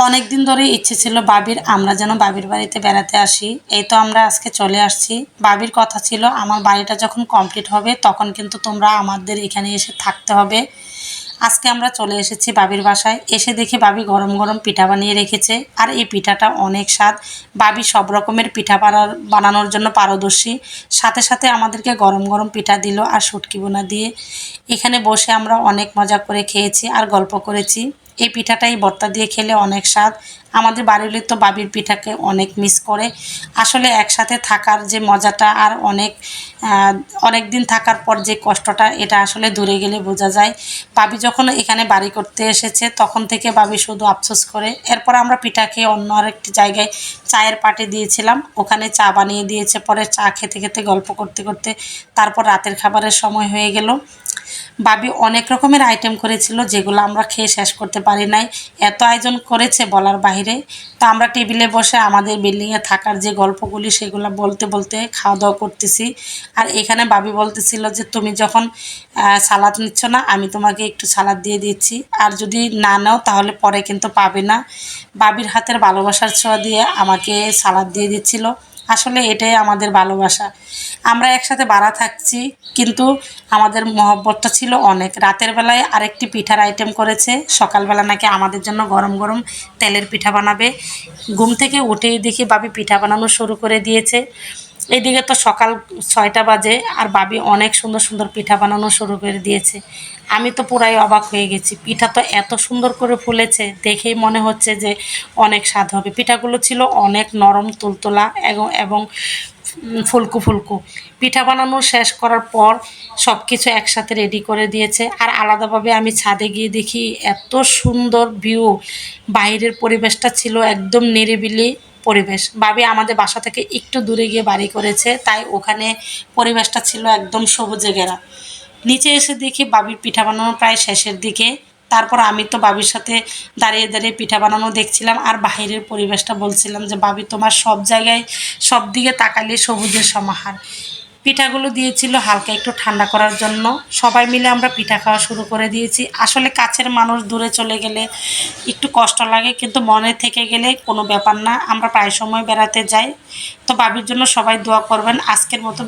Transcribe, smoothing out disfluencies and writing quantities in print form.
অনেক দিন ধরে ইচ্ছে ছিল বাবির আমরা যেন বাবির বাড়িতে বেড়াতে আসি। এই তো আমরা আজকে চলে আসছি। বাবির কথা ছিল আমার বাড়িটা যখন কমপ্লিট হবে তখন কিন্তু তোমরা আমাদের এখানে এসে থাকতে হবে। আজকে আমরা চলে এসেছি বাবির বাসায়। এসে দেখি বাবি গরম গরম পিঠা বানিয়ে রেখেছে, আর এই পিঠাটা অনেক স্বাদ। বাবি সব রকমের পিঠা বানানোর জন্য পারদর্শী। সাথে সাথে আমাদেরকে গরম গরম পিঠা দিল আর শুটকি বোনা দিয়ে। এখানে বসে আমরা অনেক মজা করে খেয়েছি আর গল্প করেছি। এই পিঠাটাই ভর্তা দিয়ে খেলে অনেক স্বাদ। আমাদের বাড়ির তো বাবির পিঠাকে অনেক মিস করে। আসলে একসাথে থাকার যে মজাটা আর অনেক দিন থাকার পর যে কষ্টটা, এটা আসলে দূরে গেলে বোঝা যায়। বাবি যখন এখানে বাড়ি করতে এসেছে তখন থেকে বাবি শুধু আফসোস করে। এরপর আমরা পিঠা খেয়ে অন্য আরেকটি জায়গায় চায়ের পার্টি দিয়েছিলাম, ওখানে চা বানিয়ে দিয়েছে। পরে চা খেতে খেতে গল্প করতে করতে তারপর রাতের খাবারের সময় হয়ে গেল। বাবি অনেক রকমের আইটেম করেছিল যেগুলো আমরা খেয়ে শেষ করতে পারি নাই। এত আয়োজন করেছে বলার বাইরে। তো আমরা টেবিলে বসে আমাদের বিল্ডিংয়ে থাকার যে গল্পগুলি সেগুলো বলতে বলতে খাওয়া দাওয়া করতেছি। আর এখানে বাবি বলতেছিল যে তুমি যখন সালাদ নিচ্ছ না, আমি তোমাকে একটু সালাদ দিয়ে দিচ্ছি, আর যদি না নাও তাহলে পরে কিন্তু পাবে না। বাবির হাতের ভালোবাসার ছোঁয়া দিয়ে আমাকে সালাদ দিয়ে দিচ্ছিল। আসলে এটাই আমাদের ভালোবাসা। আমরা একসাথে বাড়া থাকছি, কিন্তু আমাদের মহব্বতটা ছিল অনেক। রাতের বেলায় আরেকটি পিঠার আইটেম করেছে, সকালবেলা নাকি আমাদের জন্য গরম গরম তেলের পিঠা বানাবে। ঘুম থেকে উঠেই দেখি বাবি পিঠা বানানো শুরু করে দিয়েছে। এইদিকে তো সকাল 6টা বাজে আর বাবি অনেক সুন্দর সুন্দর পিঠা বানানো শুরু করে দিয়েছে। আমি তো পুরাই অবাক হয়ে গেছি। পিঠা তো এত সুন্দর করে ফুলেছে, দেখেই মনে হচ্ছে যে অনেক স্বাদ হবে। পিঠাগুলো ছিল অনেক নরম তুলতুলা এবং ফুলকো ফুলকো। পিঠা বানানো শেষ করার পর সব কিছু একসাথে রেডি করে দিয়েছে। আর আলাদাভাবে আমি ছাদে গিয়ে দেখি এত সুন্দর ভিউ। বাইরের পরিবেশটা ছিল একদম নিরিবিলি পরিবেশ। ভাবি আমাদের বাসা থেকে একটু দূরে গিয়ে বাড়ি করেছে, তাই ওখানে পরিবেশটা ছিল একদম সবুজে ঘেরা। নিচে এসে দেখি বাবির পিঠা বানানো প্রায় শেষের দিকে। তারপর আমি তো বাবির সাথে দাঁড়িয়ে দাঁড়িয়ে পিঠা বানানো দেখছিলাম আর বাইরের পরিবেশটা বলছিলাম যে বাবি তোমার সব জায়গায় সব দিকে তাকালে সবুজের সমাহার। পিঠাগুলো দিয়েছিল হালকা একটু ঠান্ডা করার জন্য। সবাই মিলে আমরা পিঠা খাওয়া শুরু করে দিয়েছি। আসলে কাছের মানুষ দূরে চলে গেলে একটু কষ্ট লাগে, কিন্তু মনে থেকে গেলে কোনো ব্যাপার না। আমরা প্রায় সময় বেড়াতে যাই। তো বাবির জন্য সবাই দোয়া করবেন। আজকের মতো